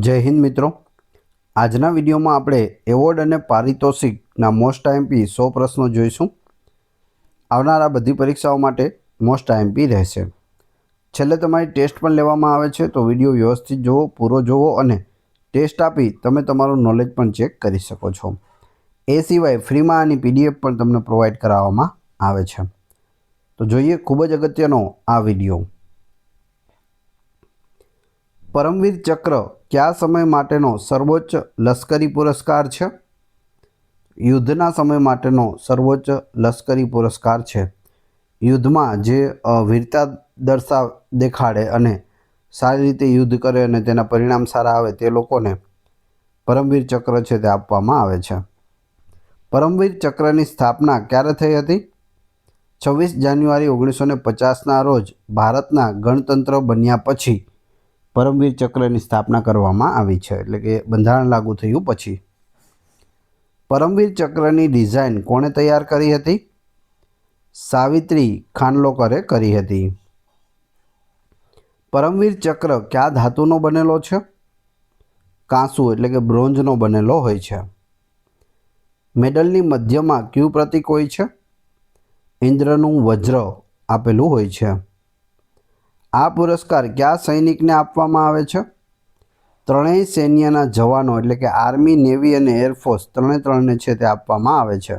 જય હિન્દ મિત્રો। આજના વિડીયોમાં આપણે એવોર્ડ અને પારિતોષિકના મોસ્ટ આઈએમપી 100 પ્રશ્નો જોઈશું। આવનારા બધી પરીક્ષાઓ માટે મોસ્ટ આઈએમપી રહેશે। છેલ્લે તમારી ટેસ્ટ પણ લેવામાં આવે છે, તો વિડીયો વ્યવસ્થિત જુઓ, પૂરો જુઓ અને ટેસ્ટ આપી તમે તમારું નોલેજ પણ ચેક કરી શકો છો। એ સિવાય ફ્રીમાં આની પીડીએફ પણ તમને પ્રોવાઈડ કરાવવામાં આવે છે। તો જોઈએ ખૂબ જ અગત્યનો આ વિડીયો। પરમવીર ચક્ર કયા સમય માટેનો સર્વોચ્ચ લશ્કરી પુરસ્કાર છે? યુદ્ધના સમય માટેનો સર્વોચ્ચ લશ્કરી પુરસ્કાર છે। યુદ્ધમાં જે વીરતા દેખાડે અને સારી રીતે યુદ્ધ કરે અને તેના પરિણામ સારા આવે તે લોકોને પરમવીર ચક્ર છે તે આપવામાં આવે છે। પરમવીર ચક્રની સ્થાપના ક્યારે થઈ હતી? 26 જાન્યુઆરી 1950ના રોજ ભારતના ગણતંત્ર બન્યા પછી પરમવીર ચક્રની સ્થાપના કરવામાં આવી છે, એટલે કે બંધારણ લાગુ થયું પછી। પરમવીર ચક્રની ડિઝાઇન કોણે તૈયાર કરી હતી? સાવિત્રી ખાનલોકરે કરી હતી। પરમવીર ચક્ર કયા ધાતુનો બનેલો છે? કાંસુ એટલે કે બ્રોન્ઝનો બનેલો હોય છે। મેડલની મધ્યમાં કયું પ્રતીક હોય છે? ઇન્દ્રનું વજ્ર આપેલું હોય છે। આ પુરસ્કાર કયા સૈનિકને આપવામાં આવે છે? ત્રણેય સૈન્યના જવાનો એટલે કે આર્મી, નેવી અને એરફોર્સ ત્રણેને છે તે આપવામાં આવે છે।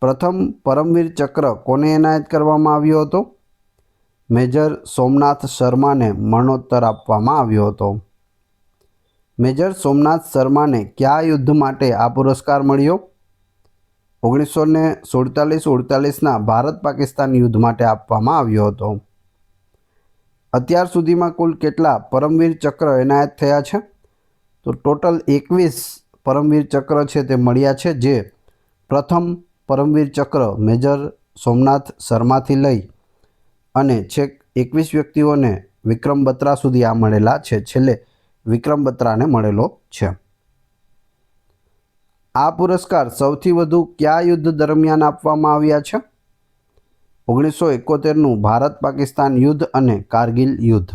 પ્રથમ પરમવીર ચક્ર કોને એનાયત કરવામાં આવ્યો હતો? મેજર સોમનાથ શર્માને મરણોત્તર આપવામાં આવ્યો હતો। મેજર સોમનાથ શર્માને કયા યુદ્ધ માટે આ પુરસ્કાર મળ્યો? 1947-48ના ભારત પાકિસ્તાન યુદ્ધ માટે આપવામાં આવ્યો હતો। અત્યાર સુધીમાં કુલ કેટલા પરમવીર ચક્ર એનાયત થયા છે? તો ટોટલ 21 પરમવીર ચક્ર છે તે મળ્યા છે, જે પ્રથમ પરમવીર ચક્ર મેજર સોમનાથ શર્માથી લઈ અને છેક 21 વ્યક્તિઓને વિક્રમ બત્રા સુધી આ મળેલા છે। છેલ્લે વિક્રમ બત્રાને મળેલો છે। આ પુરસ્કાર સૌથી વધુ કયા યુદ્ધ દરમિયાન આપવામાં આવ્યા છે? 1971નું ભારત પાકિસ્તાન યુદ્ધ અને કારગિલ યુદ્ધ।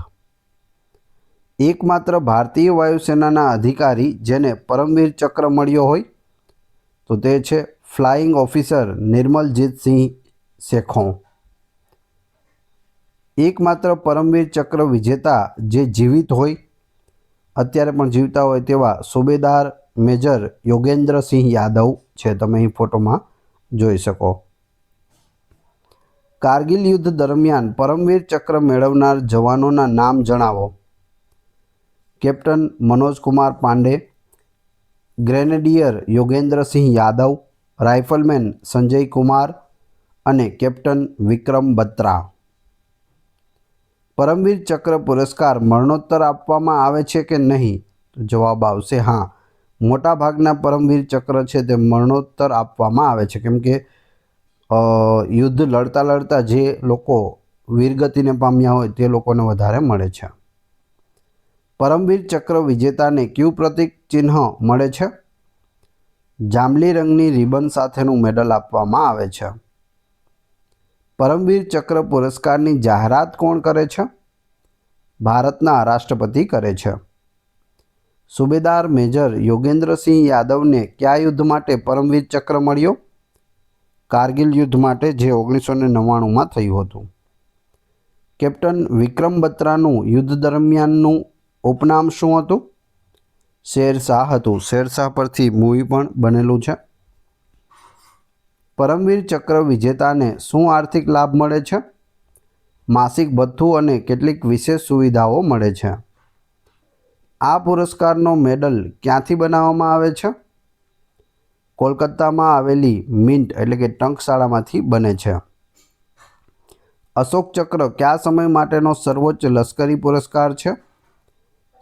એકમાત્ર ભારતીય વાયુસેનાના અધિકારી જેને પરમવીર ચક્ર મળ્યો હોય તો તે છે ફ્લાઇંગ ઓફિસર નિર્મલજીત સિંહ શેખોં। એકમાત્ર પરમવીર ચક્ર વિજેતા જે જીવિત હોય, અત્યારે પણ જીવતા હોય તેવા સુબેદાર મેજર યોગેન્દ્રસિંહ યાદવ છે, તમે અહીં ફોટોમાં જોઈ શકો। કારગિલ યુદ્ધ દરમિયાન પરમવીર ચક્ર મેળવનાર જવાનોના નામ જણાવો। કેપ્ટન મનોજ કુમાર પાંડે, ગ્રેનેડિયર યોગેન્દ્રસિંહ યાદવ, રાઇફલમેન સંજય કુમાર અને કેપ્ટન વિક્રમ બત્રા। પરમવીર ચક્ર પુરસ્કાર મરણોત્તર આપવામાં આવે છે કે નહીં? તો જવાબ આવશે હા। મોટાભાગના પરમવીર ચક્ર છે તે મરણોત્તર આપવામાં આવે છે, કેમ કે યુદ્ધ લડતા લડતા જે લોકો વીરગતિને પામ્યા હોય તે લોકોને વધારે મળે છે। પરમવીર ચક્ર વિજેતાને કયું પ્રતીક ચિહ્ન મળે છે? જાંબલી રંગની રિબન સાથેનું મેડલ આપવામાં આવે છે। પરમવીર ચક્ર પુરસ્કારની જાહેરાત કોણ કરે છે? ભારતના રાષ્ટ્રપતિ કરે છે। સુબેદાર મેજર યોગેન્દ્રસિંહ યાદવને કયા યુદ્ધ માટે પરમવીર ચક્ર મળ્યો? કારગિલ યુદ્ધ માટે, જે 1999માં થયું હતું। કેપ્ટન વિક્રમ બત્રાનું યુદ્ધ દરમિયાનનું ઉપનામ શું હતું? શેરશાહ હતું। શેરશાહ પરથી મૂવી પણ બનેલું છે। પરમવીર ચક્ર વિજેતાને શું આર્થિક લાભ મળે છે? માસિક ભથ્થું અને કેટલીક વિશેષ સુવિધાઓ મળે છે। આ પુરસ્કારનો મેડલ ક્યાંથી બનાવવામાં આવે છે? કોલકાતામાં આવેલી મિન્ટ એટલે કે ટંકશાળામાંથી બને છે। અશોક ચક્ર કયા સમય માટેનો સર્વોચ્ચ લશ્કરી પુરસ્કાર છે?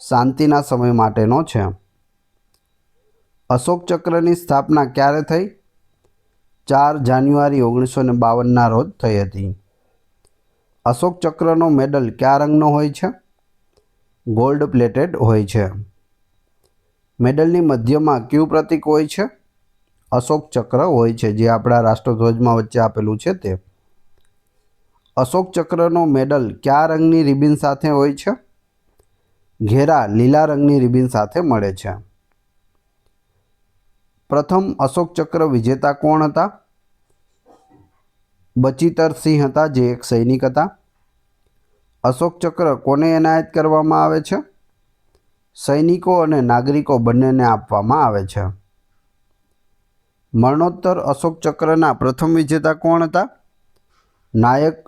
શાંતિના સમય માટેનો છે। અશોક ચક્રની સ્થાપના ક્યારે થઈ? 4 જાન્યુઆરી 1952ના રોજ થઈ હતી। અશોક ચક્રનો મેડલ કયા રંગનો હોય છે? ગોલ્ડ પ્લેટેડ હોય છે। મેડલની મધ્યમાં કયું પ્રતીક હોય છે? અશોક ચક્ર હોય છે, જે આપણા રાષ્ટ્રધ્વજમાં વચ્ચે આપેલું છે તે। અશોક ચક્રનો મેડલ કયા રંગની રિબિન સાથે હોય છે? ઘેરા લીલા રંગની રિબિન સાથે મળે છે. પ્રથમ અશોક ચક્ર વિજેતા કોણ હતા? બચિતર સિંહ હતા, જે એક સૈનિક હતા. અશોક ચક્ર કોને એનાયત કરવામાં આવે છે? સૈનિકો અને નાગરિકો બંનેને આપવામાં આવે છે. મરણોત્તર અશોક ચક્રના પ્રથમ વિજેતા કોણ હતા? નાયક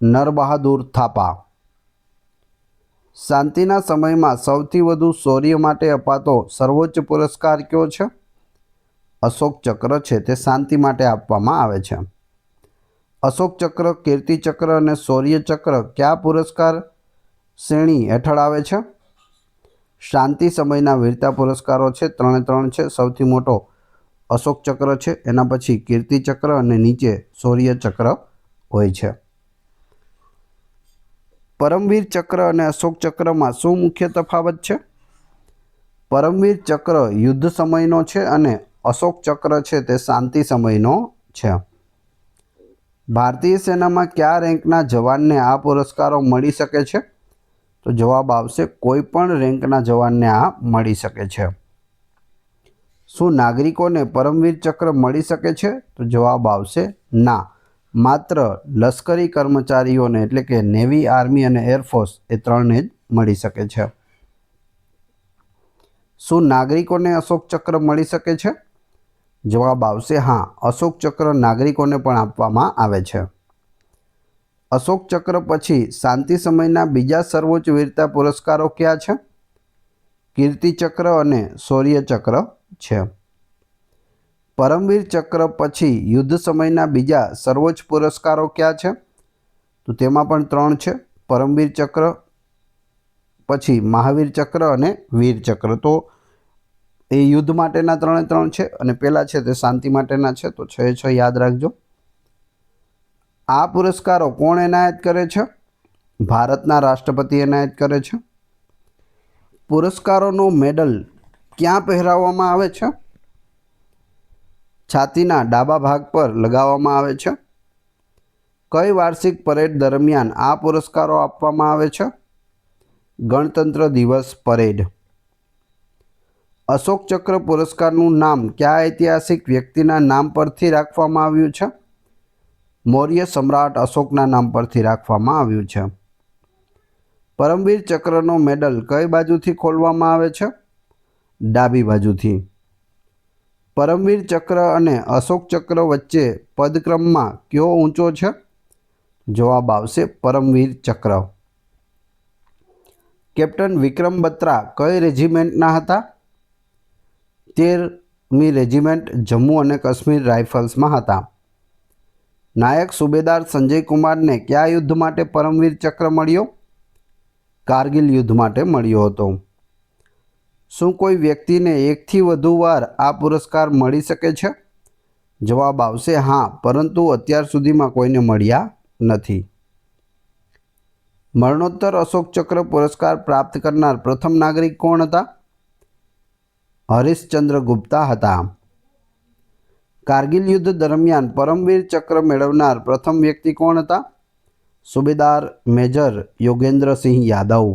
નરબહાદુર થાપા. શાંતિના સમયમાં સૌથી વધુ શૌર્ય માટે અપાતો સર્વોચ્ચ પુરસ્કાર કયો છે? અશોક ચક્ર છે, તે શાંતિ માટે આપવામાં આવે છે. અશોક ચક્ર, કીર્તિ ચક્ર અને શૌર્ય ચક્ર કયા પુરસ્કાર શ્રેણી હેઠળ આવે છે? શાંતિ સમયના વીરતા પુરસ્કારો છે, 3 છે. સૌથી મોટો અશોક ચક્ર છે, એના પછી કીર્તિ ચક્ર અને નીચે શૌર્ય ચક્ર હોય છે. પરમવીર ચક્ર અને અશોક ચક્રમાં શું મુખ્ય તફાવત છે? પરમવીર ચક્ર યુદ્ધ સમયનો છે અને અશોક ચક્ર છે તે શાંતિ સમયનો છે. ભારતીય સેનામાં કયા રેન્કના જવાનને આ પુરસ્કારો મળી શકે છે? તો જવાબ આવશે કોઈ પણ રેન્કના જવાનને આ મળી શકે છે. શું નાગરિકોને પરમવીર ચક્ર મળી શકે છે? તો જવાબ આવશે ના, માત્ર લશ્કરી કર્મચારીઓને એટલે કે નેવી, આર્મી અને એરફોર્સ એ 3ને જ મળી શકે છે. શું નાગરિકોને અશોક ચક્ર મળી શકે છે? જવાબ આવશે હા, અશોક ચક્ર નાગરિકોને પણ આપવામાં આવે છે. અશોક ચક્ર પછી શાંતિ સમયના બીજા સર્વોચ્ચ વીરતા પુરસ્કારો કયા છે? કીર્તિ ચક્ર અને શૌર્ય ચક્ર છે. પરમવીર ચક્ર પછી યુદ્ધ સમયના બીજા સર્વોચ્ચ પુરસ્કારો કયા છે? તો તેમાં પણ 3 છે. પરમવીર ચક્ર પછી મહાવીર ચક્ર અને વીર ચક્ર. તો એ યુદ્ધ માટેના 3 છે અને પહેલા છે તે શાંતિ માટેના છે. તો 6 યાદ રાખજો. આ પુરસ્કારો કોણ એનાયત કરે છે? ભારતના રાષ્ટ્રપતિ એનાયત કરે છે. પુરસ્કારોનો મેડલ ક્યાં પહેરાવવામાં આવે છે? છાતીના ડાબા ભાગ પર લગાવવામાં આવે છે. કઈ વાર્ષિક પરેડ દરમિયાન આ પુરસ્કારો આપવામાં આવે છે? ગણતંત્ર દિવસ પરેડ. અશોક ચક્ર પુરસ્કારનું નામ કયા ઐતિહાસિક વ્યક્તિના નામ પરથી રાખવામાં આવ્યું છે? મૌર્ય સમ્રાટ અશોકના નામ પરથી રાખવામાં આવ્યું છે. પરમવીર ચક્રનો મેડલ કઈ બાજુથી ખોલવામાં આવે છે? ડાબી બાજુથી. પરમવીર ચક્ર અને અશોક ચક્ર વચ્ચે પદક્રમમાં કયો ઊંચો છે? જવાબ આવશે પરમવીર ચક્ર. કેપ્ટન વિક્રમ બત્રા કઈ રેજિમેન્ટના હતા? 13મી રેજિમેન્ટ જમ્મુ અને કાશ્મીર રાઇફલ્સમાં હતા. નાયક સુબેદાર સંજય કુમારને કયા યુદ્ધ માટે પરમવીર ચક્ર મળ્યો? કારગિલ યુદ્ધ માટે મળ્યો હતો. શું કોઈ વ્યક્તિને એકથી વધુ વાર આ પુરસ્કાર મળી શકે છે? જવાબ આવશે હા, પરંતુ અત્યાર સુધીમાં કોઈને મળ્યા નથી. મરણોત્તર અશોક ચક્ર પુરસ્કાર પ્રાપ્ત કરનાર પ્રથમ નાગરિક કોણ હતા? હરીશચંદ્ર ગુપ્તા હતા. કારગિલ યુદ્ધ દરમિયાન પરમવીર ચક્ર મેળવનાર પ્રથમ વ્યક્તિ કોણ હતા? સુબેદાર મેજર યોગેન્દ્રસિંહ યાદવ.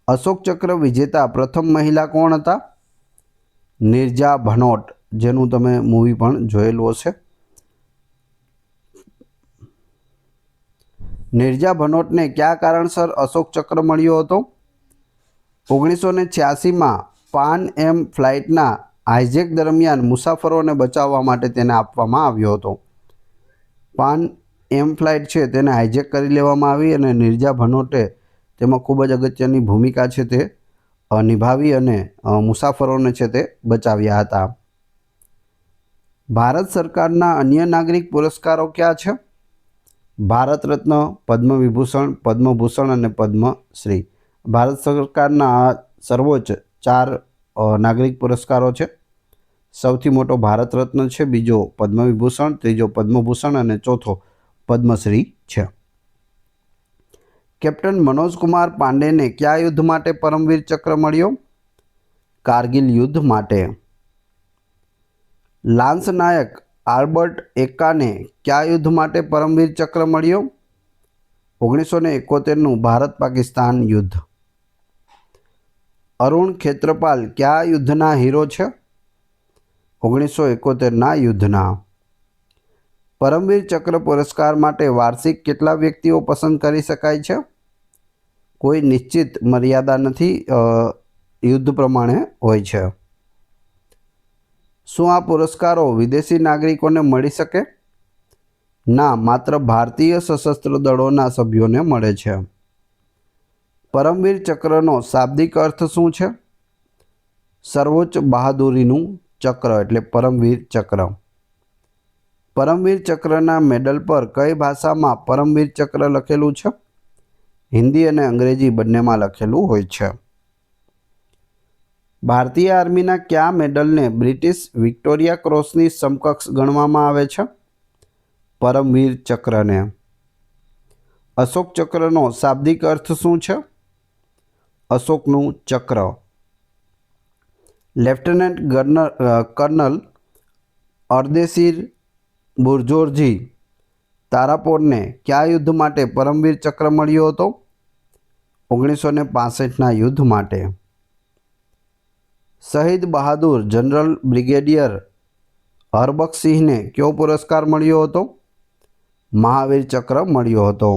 અશોક ચક્ર વિજેતા પ્રથમ મહિલા કોણ હતા? નિર્જા ભનોટ, જેનું તમે મૂવી પણ જોયેલું હશે. નિર્જા ભનોટને કયા કારણસર અશોક ચક્ર મળ્યો હતો? 1986માં પાન એમ ફ્લાઇટના હાઇજેક દરમિયાન મુસાફરોને બચાવવા માટે તેને આપવામાં આવ્યો હતો. પાન એમ ફ્લાઇટ છે તેને હાઇજેક કરી લેવામાં આવી અને નિર્જા ભનોટે તેમાં ખૂબ જ અગત્યની ભૂમિકા છે તે નિભાવી અને મુસાફરોને છે તે બચાવ્યા હતા. ભારત સરકારના અન્ય નાગરિક પુરસ્કારો કયા છે? ભારત રત્ન, પદ્મ વિભૂષણ, પદ્મભૂષણ અને પદ્મશ્રી. ભારત સરકારના આ સર્વોચ્ચ 4 નાગરિક પુરસ્કારો છે. સૌથી મોટો ભારત રત્ન છે, બીજો પદ્મ વિભૂષણ, ત્રીજો પદ્મભૂષણ અને ચોથો પદ્મશ્રી છે. કેપ્ટન મનોજ કુમાર પાંડેને કયા યુદ્ધ માટે પરમવીર ચક્ર મળ્યો? કારગિલ યુદ્ધ માટે. લાન્સ નાયક આલ્બર્ટ એક્કાને કયા યુદ્ધ માટે પરમવીર ચક્ર મળ્યો? 1971નું ભારત પાકિસ્તાન યુદ્ધ. અરુણ ખેત્રપાલ કયા યુદ્ધના હીરો છે? 1971ના યુદ્ધના. પરમવીર ચક્ર પુરસ્કાર માટે વાર્ષિક કેટલા વ્યક્તિઓ પસંદ કરી શકાય છે? કોઈ નિશ્ચિત મર્યાદા નથી, યુદ્ધ પ્રમાણે હોય છે. શું આ પુરસ્કારો વિદેશી નાગરિકોને મળી શકે? ના, માત્ર ભારતીય સશસ્ત્ર દળોના સભ્યોને મળે છે. પરમવીર ચક્રનો શાબ્દિક અર્થ શું છે? સર્વોચ્ચ બહાદુરીનું ચક્ર એટલે પરમવીર ચક્ર. પરમવીર ચક્રના મેડલ પર કઈ ભાષામાં પરમવીર ચક્ર લખેલું છે? હિન્દી અને અંગ્રેજી બંનેમાં લખેલું હોય છે. ભારતીય આર્મીના કયા મેડલને બ્રિટિશ વિક્ટોરિયા ક્રોસની સમકક્ષ ગણવામાં આવે છે? પરમવીર ચક્રને. અશોક ચક્રનો શાબ્દિક અર્થ શું છે? અશોકનું ચક્ર. લેફ્ટનન્ટ કર્નલ અર્દેશીર બુર્જોરજી તારાપોરને કયા યુદ્ધ માટે પરમવીર ચક્ર મળ્યો હતો? 1965ના યુદ્ધ માટે. શહીદ બહાદુર જનરલ બ્રિગેડિયર હરબખ્શસિંહને કયો પુરસ્કાર મળ્યો હતો? મહાવીર ચક્ર મળ્યો હતો.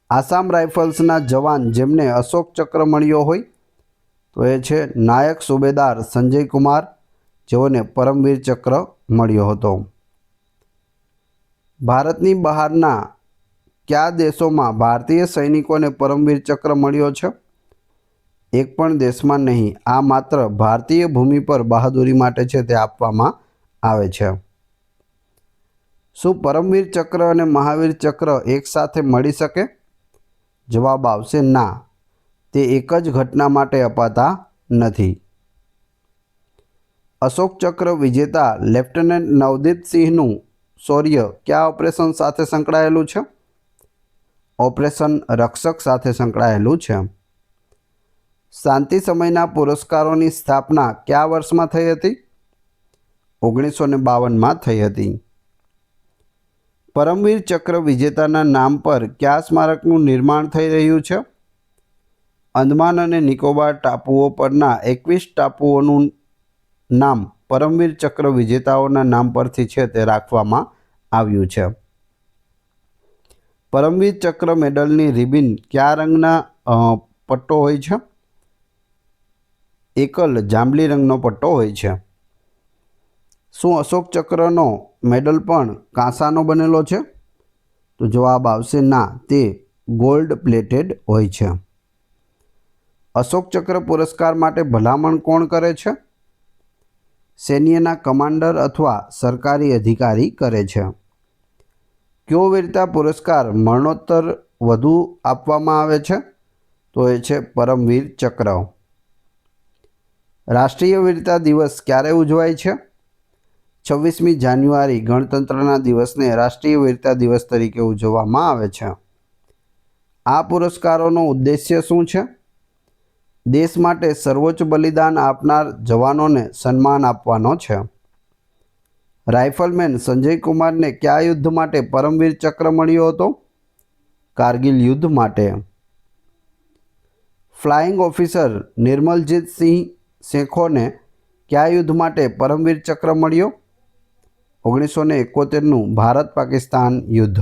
આસામ રાઇફલ્સના જવાન જેમને અશોક ચક્ર મળ્યો હોય તો એ છે નાયક સુબેદાર સંજય કુમાર, જેઓને પરમવીર ચક્ર મળ્યો હતો. ભારતની બહારના કયા દેશોમાં ભારતીય સૈનિકોને પરમવીર ચક્ર મળ્યો છે? એક પણ દેશમાં નહીં. આ માત્ર ભારતીય ભૂમિ પર બહાદુરી માટે છે, તે આપવામાં આવે છે. શું પરમવીર ચક્ર અને મહાવીર ચક્ર એકસાથે મળી શકે? જવાબ આવશે ના, તે એક જ ઘટના માટે અપાતા નથી. અશોક ચક્ર વિજેતા લેફ્ટનન્ટ નવદીપસિંહનું શૌર્ય કયા ઓપરેશન સાથે સંકળાયેલું છે? ઓપરેશન રક્ષક સાથે સંકળાયેલું છે. શાંતિ સમયના પુરસ્કારોની સ્થાપના કયા વર્ષમાં થઈ હતી? 1952માં થઈ હતી. પરમવીર ચક્ર વિજેતાના નામ પર કયા સ્મારકનું નિર્માણ થઈ રહ્યું છે? અંદમાન અને નિકોબાર ટાપુઓ પરના 21 ટાપુઓનું નામ પરમવીર ચક્ર વિજેતાઓના નામ પરથી છે, તે રાખવામાં આવ્યું છે. પરમવીર ચક્ર મેડલની રિબિન કયા રંગના પટ્ટો હોય છે? એકલ જાંબલી રંગનો પટ્ટો હોય છે. શું અશોક ચક્રનો મેડલ પણ કાંસાનો બનેલો છે? તો જવાબ આવશે ના, તે ગોલ્ડ પ્લેટેડ હોય છે. અશોક ચક્ર પુરસ્કાર માટે ભલામણ કોણ કરે છે? સૈન્યના કમાન્ડર અથવા સરકારી અધિકારી કરે છે. કયો વીરતા પુરસ્કાર મરણોત્તર વધુ આપવામાં આવે છે? તો એ છે પરમવીર ચક્ર. રાષ્ટ્રીય વીરતા દિવસ ક્યારે ઉજવાય છે? 26મી જાન્યુઆરી ગણતંત્રના દિવસને રાષ્ટ્રીય વીરતા દિવસ તરીકે ઉજવવામાં આવે છે. આ પુરસ્કારોનો ઉદ્દેશ્ય શું છે? દેશ માટે સર્વોચ્ચ બલિદાન આપનાર જવાનોને સન્માન આપવાનો છે. રાઇફલમેન સંજય કુમારને કયા યુદ્ધ માટે પરમવીર ચક્ર મળ્યો હતો? કારગિલ યુદ્ધ માટે. ફ્લાઇંગ ઓફિસર નિર્મલજીત સિંહ શેખોને કયા યુદ્ધ માટે પરમવીર ચક્ર મળ્યો? 1971નું ભારત પાકિસ્તાન યુદ્ધ.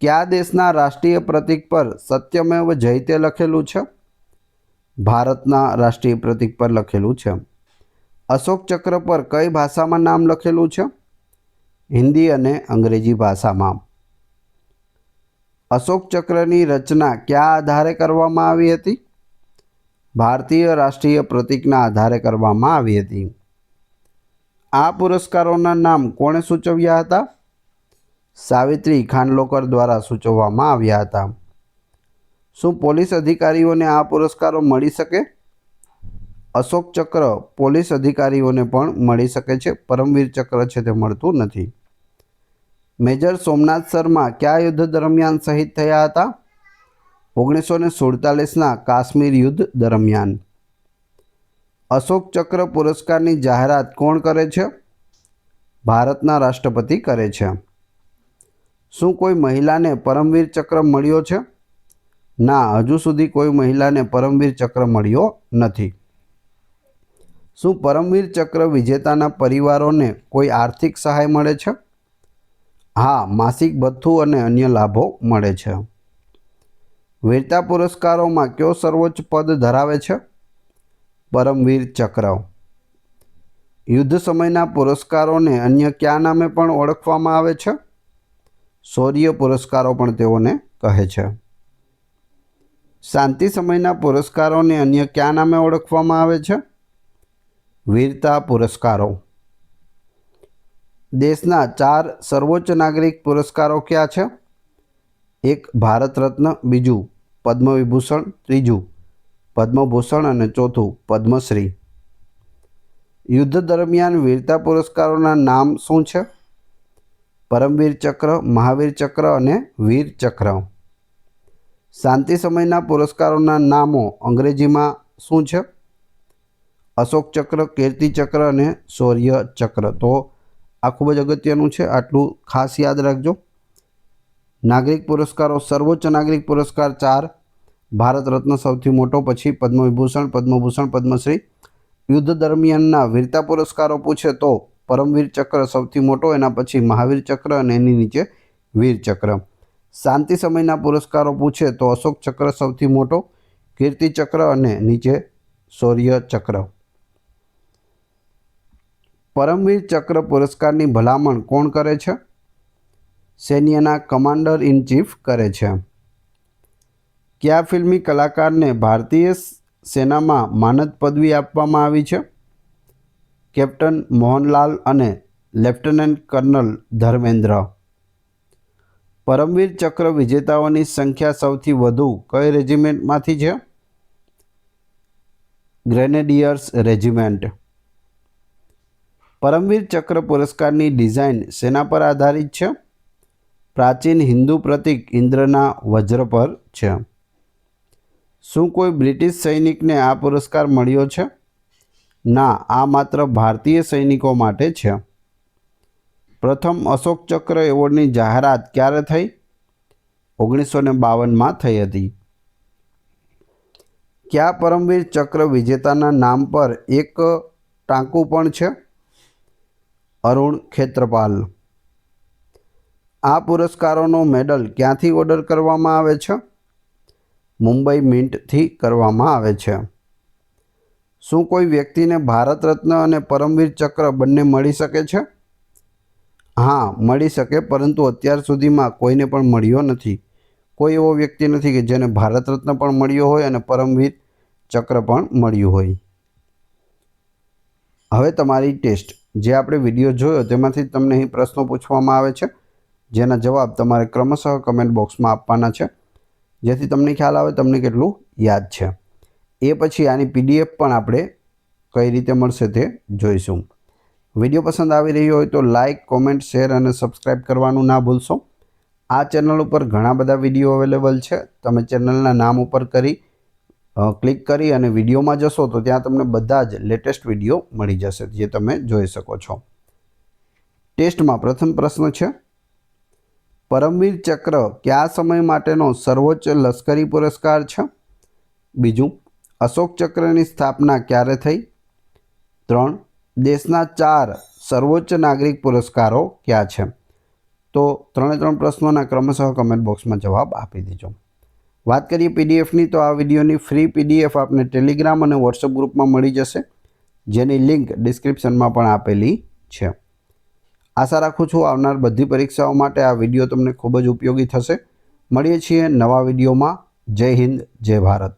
કયા દેશના રાષ્ટ્રીય પ્રતીક પર સત્યમેવ જયતે લખેલું છે? ભારતના રાષ્ટ્રીય પ્રતીક પર લખેલું છે. અશોક ચક્ર પર કઈ ભાષામાં નામ લખેલું છે? હિન્દી અને અંગ્રેજી ભાષામાં. અશોક ચક્રની રચના કયા આધારે કરવામાં આવી હતી? ભારતીય રાષ્ટ્રીય પ્રતીકના આધારે કરવામાં આવી હતી. આ પુરસ્કારોના નામ કોણે સૂચવ્યા હતા? સાવિત્રી ખાનલોકર દ્વારા સૂચવવામાં આવ્યા હતા. શું પોલીસ અધિકારીઓને આ પુરસ્કારો મળી શકે? અશોક ચક્ર પોલીસ અધિકારીઓને પણ મળી શકે છે. પરમવીર ચક્ર છે તે મળતું નથી. મેજર સોમનાથ શર્મા કયા યુદ્ધ દરમિયાન શહીદ થયા હતા? 1947ના કાશ્મીર યુદ્ધ દરમિયાન. અશોક ચક્ર પુરસ્કારની જાહેરાત કોણ કરે છે? ભારતના રાષ્ટ્રપતિ કરે છે. શું કોઈ મહિલાને પરમવીર ચક્ર મળ્યો છે? ના, હજુ સુધી કોઈ મહિલાને પરમવીર ચક્ર મળ્યો નથી. શું પરમવીર ચક્ર વિજેતાના પરિવારોને કોઈ આર્થિક સહાય મળે છે? હા, માસિક ભથ્થું અને અન્ય લાભો મળે છે. વીરતા પુરસ્કારોમાં કયો સર્વોચ્ચ પદ ધરાવે છે? પરમવીર ચક્ર. યુદ્ધ સમયના પુરસ્કારોને અન્ય કયા નામે પણ ઓળખવામાં આવે છે? શૌર્ય પુરસ્કારો પણ તેઓને કહે છે. શાંતિ સમયના પુરસ્કારોને અન્ય કયા નામે ઓળખવામાં આવે છે? વીરતા પુરસ્કારો. દેશના 4 સર્વોચ્ચ નાગરિક પુરસ્કારો કયા છે? એક ભારત રત્ન, બીજું પદ્મ વિભૂષણ, ત્રીજું પદ્મભૂષણ અને ચોથું પદ્મશ્રી. યુદ્ધ દરમિયાન વીરતા પુરસ્કારોના નામ શું છે? પરમવીર ચક્ર, મહાવીર ચક્ર અને વીર ચક્ર. શાંતિ સમયના પુરસ્કારોના નામો અંગ્રેજીમાં શું છે? અશોક ચક્ર, કીર્તિ ચક્ર અને શૌર્ય ચક્ર. તો આ ખૂબ જ અગત્યનું છે, આટલું ખાસ યાદ રાખજો. નાગરિક પુરસ્કારો: સર્વોચ્ચ નાગરિક પુરસ્કાર 4, ભારત રત્ન સૌથી મોટો, પછી પદ્મ વિભૂષણ, પદ્મભૂષણ, પદ્મશ્રી. યુદ્ધ દરમિયાનના વીરતા પુરસ્કારો પૂછે તો પરમવીર ચક્ર સૌથી મોટો, એના પછી મહાવીર ચક્ર અને એની નીચે વીર ચક્ર. શાંતિ સમયના પુરસ્કારો પૂછે તો અશોક ચક્ર સૌથી મોટો, કીર્તિ ચક્ર અને નીચે શૌર્ય ચક્ર. પરમવીર ચક્ર પુરસ્કારની ભલામણ કોણ કરે છે? સૈન્યના કમાન્ડર ઇન ચીફ કરે છે. કયા ફિલ્મી કલાકારને ભારતીય સેનામાં માનદ પદવી આપવામાં આવી છે? કેપ્ટન મોહનલાલ અને લેફ્ટનન્ટ કર્નલ ધર્મેન્દ્ર. પરમવીર ચક્ર વિજેતાઓની સંખ્યા સૌથી વધુ કઈ રેજિમેન્ટમાંથી છે? ગ્રેનેડિયર્સ રેજિમેન્ટ. પરમવીર ચક્ર પુરસ્કારની ડિઝાઇન શેના પર આધારિત છે? પ્રાચીન હિન્દુ પ્રતીક ઇન્દ્રના વજ્ર પર છે. શું કોઈ બ્રિટિશ સૈનિકને આ પુરસ્કાર મળ્યો છે? ના, આ માત્ર ભારતીય સૈનિકો માટે છે. પ્રથમ અશોક ચક્ર એવોર્ડની જાહેરાત ક્યારે થઈ? 1952માં થઈ હતી. કયા પરમવીર ચક્ર વિજેતાના નામ પર એક ટાંકું પણ છે? અરુણ ખેત્રપાલ. આ પુરસ્કારોનો મેડલ ક્યાંથી ઓર્ડર કરવામાં આવે છે? મુંબઈ મિન્ટથી કરવામાં આવે છે. શું કોઈ વ્યક્તિને ભારત રત્ન અને પરમવીર ચક્ર બંને મળી શકે છે? હા, મળી શકે, પરંતુ અત્યાર સુધીમાં કોઈને પણ મળ્યો નથી. કોઈ એવો વ્યક્તિ નથી કે જેને ભારત રત્ન પણ મળ્યો હોય અને પરમવીર ચક્ર પણ મળ્યું હોય. હવે તમારી ટેસ્ટ. જે આપણે વિડીયો જોયો તેમાંથી તમને અહીં પ્રશ્નો પૂછવામાં આવે છે, જેના જવાબ તમારે ક્રમશઃ કમેન્ટ બોક્સમાં આપવાના છે, જેથી તમને ખ્યાલ આવે તમને કેટલું યાદ છે. એ પછી આની PDF પણ આપણે કઈ રીતે મળશે તે જોઈશું. વિડીયો પસંદ આવી રહ્યો હોય તો લાઇક, કોમેન્ટ, શેર અને સબસ્ક્રાઈબ કરવાનું ના ભૂલશો. આ ચેનલ ઉપર ઘણા બધા વિડીયો અવેલેબલ છે. તમે ચેનલના નામ ઉપર ક્લિક કરી અને વિડીયોમાં જશો તો ત્યાં તમને બધા જ લેટેસ્ટ વિડીયો મળી જશે, જે તમે જોઈ શકો છો. ટેસ્ટમાં પ્રથમ પ્રશ્ન છે: પરમવીર ચક્ર કયા સમય માટેનો સર્વોચ્ચ લશ્કરી પુરસ્કાર છે? બીજું, અશોક ચક્રની સ્થાપના ક્યારે થઈ? 3, દેશના 4 સર્વોચ્ચ નાગરિક પુરસ્કારો કયા છે? તો 3 પ્રશ્નોના ક્રમશઃ કમેન્ટ બોક્સમાં જવાબ આપી દેજો. વાત કરીએ PDFની, તો આ વિડીયોની ફ્રી PDF આપને ટેલિગ્રામ અને વોટ્સઅપ ગ્રુપમાં મળી જશે, જેની લિંક ડિસ્ક્રિપ્શનમાં પણ આપેલી છે. આશા રાખું છું આવનાર બધી પરીક્ષાઓ માટે આ વિડીયો તમને ખૂબ જ ઉપયોગી થશે. મળીએ છીએ નવા વિડીયોમાં. જય હિન્દ, જય ભારત.